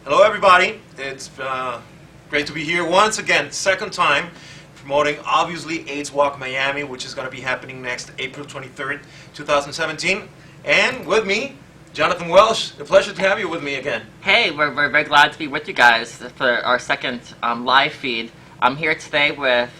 Hello, everybody. It's great to be here once again, second time, promoting obviously AIDS Walk Miami, which is going to be happening next April 23rd, 2017. And with me, Jonathan Welsh. A pleasure to have you with me again. Hey, we're very glad to be with you guys for our second live feed. I'm here today with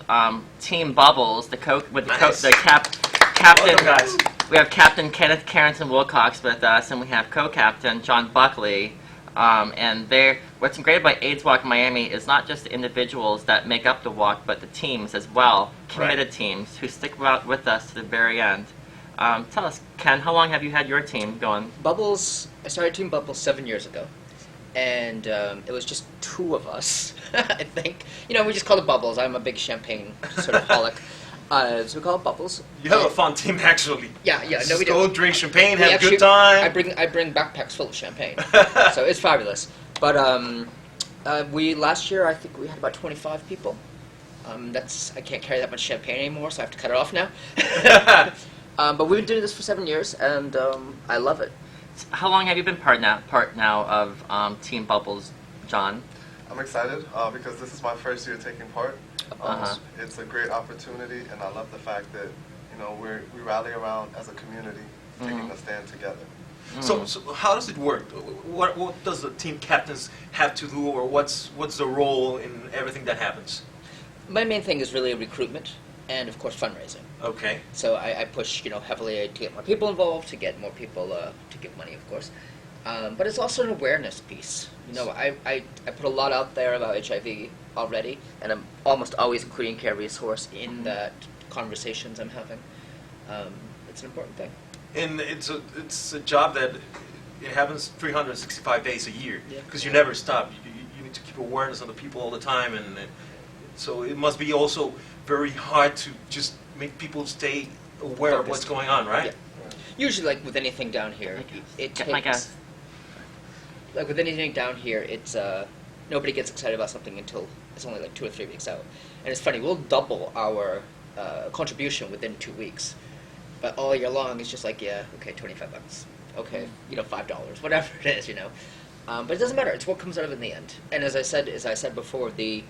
Team Bubbles, Nice. captain. Welcome, guys. We have Captain Kenneth Carrington Wilcox with us, and we have co-captain John Buckley. What's great about AIDS Walk Miami is not just the individuals that make up the walk, but the teams as well, committed teams who stick with us to the very end. Tell us, Ken, how long have you had your team going? Bubbles, I started Team Bubbles 7 years ago, and it was just two of us, I think. You know, we just call it Bubbles. I'm a big champagne sort of holic. So we call it Bubbles. You have a fun team, actually. Yeah. No, we Go do. drink champagne, We have a actually- good time. I bring backpacks full of champagne, so it's fabulous. But last year I think we had about 25 people. I can't carry that much champagne anymore, so I have to cut it off now. But we've been doing this for 7 years, and I love it. How long have you been part now of Team Bubbles, John? I'm excited because this is my first year taking part. It's a great opportunity, and I love the fact that we rally around as a community, taking a stand together. So how does it work? What does the team captains have to do, or what's the role in everything that happens? My main thing is really recruitment and, of course, fundraising. Okay. So I push, heavily to get more people involved, to get more people to give money, of course. But it's also an awareness piece. I put a lot out there about HIV already, and I'm almost always including Care Resource in that conversations I'm having. It's an important thing. And it's a job that it happens 365 days a year, Yeah. because you never stop. You need to keep awareness on the people all the time, and so it must be also very hard to just make people stay aware of what's going on, right? Yeah. Usually, like with anything down here, it takes. Like with anything down here, it's nobody gets excited about something until it's only like 2 or 3 weeks out. And it's funny, we'll double our contribution within 2 weeks, but all year long it's just like, yeah, okay, $25, okay, $5, whatever it is, But it doesn't matter. It's what comes out of it in the end. And as I said before, the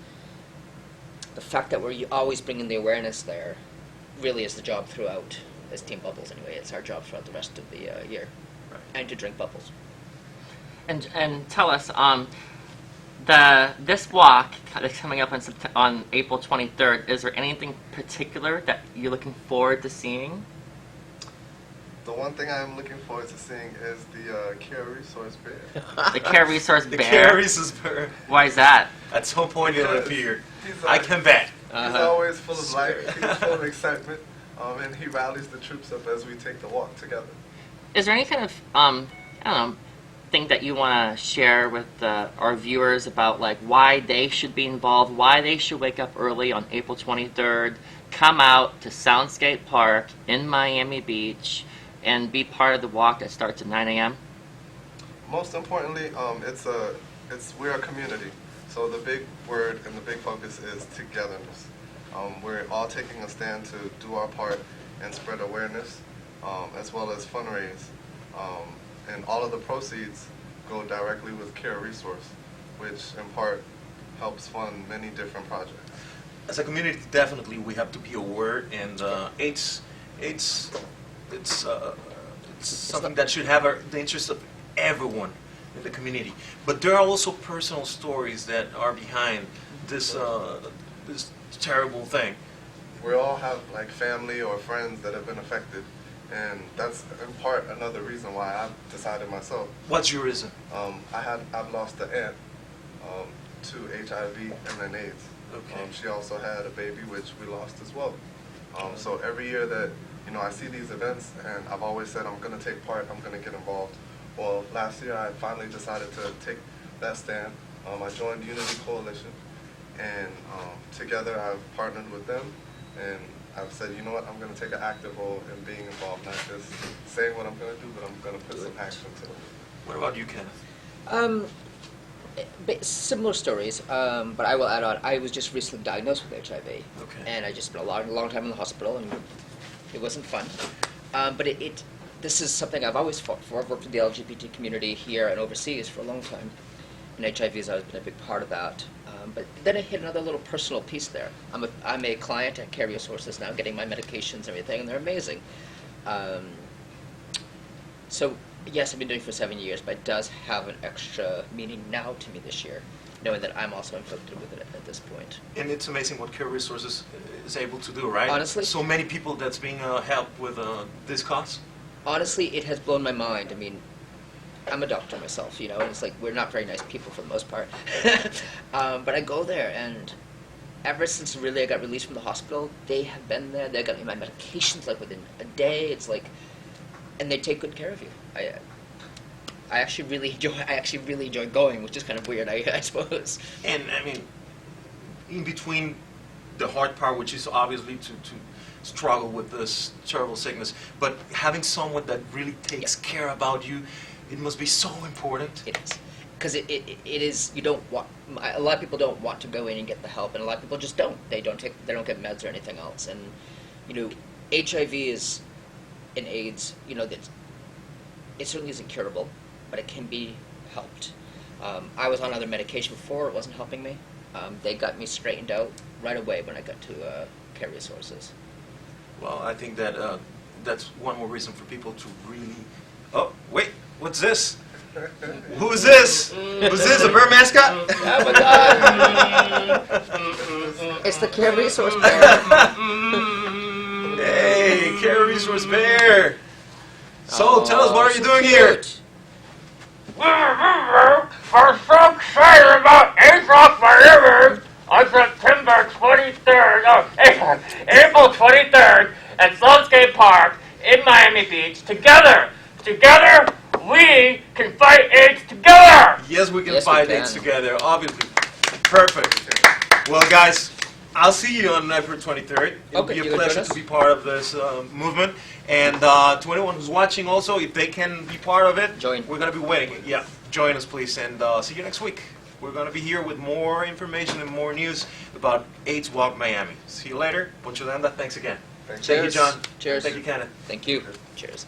fact that we're always bringing the awareness there really is the job throughout, as Team Bubbles anyway. It's our job throughout the rest of the year, Right. and to drink bubbles. And tell us, this walk that's coming up on April 23rd, is there anything particular that you're looking forward to seeing? The one thing I'm looking forward to seeing is the Care Resource Bear. The Care Resource The Bear? Care Resource Bear. Why is that? At some point it'll appear. He's I can bet. He's always full of life. He's full of excitement, and he rallies the troops up as we take the walk together. Is there any kind of, thing that you want to share with our viewers about why they should be involved, why they should wake up early on April 23rd, come out to Soundscape Park in Miami Beach, and be part of the walk that starts at 9 a.m.? Most importantly, we're a community. So the big word and the big focus is togetherness. We're all taking a stand to do our part and spread awareness, as well as fundraise. And all of the proceeds go directly with Care Resource, which in part helps fund many different projects. As a community, definitely we have to be aware, and it's something that should have the interest of everyone in the community. But there are also personal stories that are behind this terrible thing. We all have family or friends that have been affected, and that's in part another reason why I've decided myself. What's your reason? I've lost an aunt to HIV and then AIDS. Okay. She also had a baby, which we lost as well. So every year that I see these events, and I've always said I'm going to take part, I'm going to get involved. Well, last year I finally decided to take that stand. I joined Unity Coalition, and together I've partnered with them, and I've said, I'm going to take an active role in being involved, not just saying what I'm going to do, but I'm going to put some action to it. What about you, Kenneth? Similar stories, but I will add on. I was just recently diagnosed with HIV, Okay. and I just spent a long time in the hospital, and it wasn't fun. But this is something I've always fought for. I've worked with the LGBT community here and overseas for a long time, and HIV has always been a big part of that. But then I hit another little personal piece there. I'm a client at Care Resources now, getting my medications and everything, and they're amazing. So yes, I've been doing it for 7 years, but it does have an extra meaning now to me this year, knowing that I'm also inflicted with it at this point. And it's amazing what Care Resources is able to do, right? Honestly? So many people that's being helped with this cause. Honestly, it has blown my mind. I mean, I'm a doctor myself, you know, and it's like we're not very nice people for the most part. But I go there, and ever since really I got released from the hospital, they have been there. They got me my medications like within a day. It's like, and they take good care of you. I actually really enjoy going, which is kind of weird, I suppose. And I mean, in between the hard part, which is obviously to struggle with this terrible sickness, but having someone that really takes care about you, it must be so important. It is. Because it is, you don't want, a lot of people don't want to go in and get the help, and a lot of people just don't. They don't get meds or anything else. And, you know, HIV is, and AIDS, you know, that it certainly isn't curable, but it can be helped. I was on other medication before, it wasn't helping me. They got me straightened out right away when I got to Care Resources. Well, I think that that's one more reason for people to really... Oh, wait, what's this? Who is this? Who's this, a bear mascot? Oh my God! It's the Care Resource Bear. Hey, Care Resource Bear. So, tell us, what are you doing here? I'm so excited about AIDS Walk Miami on September 23rd, April 23rd at Sloan Skate Park in Miami Beach. Together, we can fight AIDS together! Yes, we can Yes, we fight can. AIDS together, obviously. Perfect. Well, guys, I'll see you on April 23rd. It'll Okay, be a you gonna pleasure join us? to be part of this movement. And to anyone who's watching also, if they can be part of it, Join. we're going to be waiting. Yeah, join us, please. And see you next week. We're going to be here with more information and more news about AIDS Walk Miami. See you later. Mucho Landa. Thanks again. Thank you. Thank you, John. Cheers. Thank you, Kenneth. Thank you. Cheers.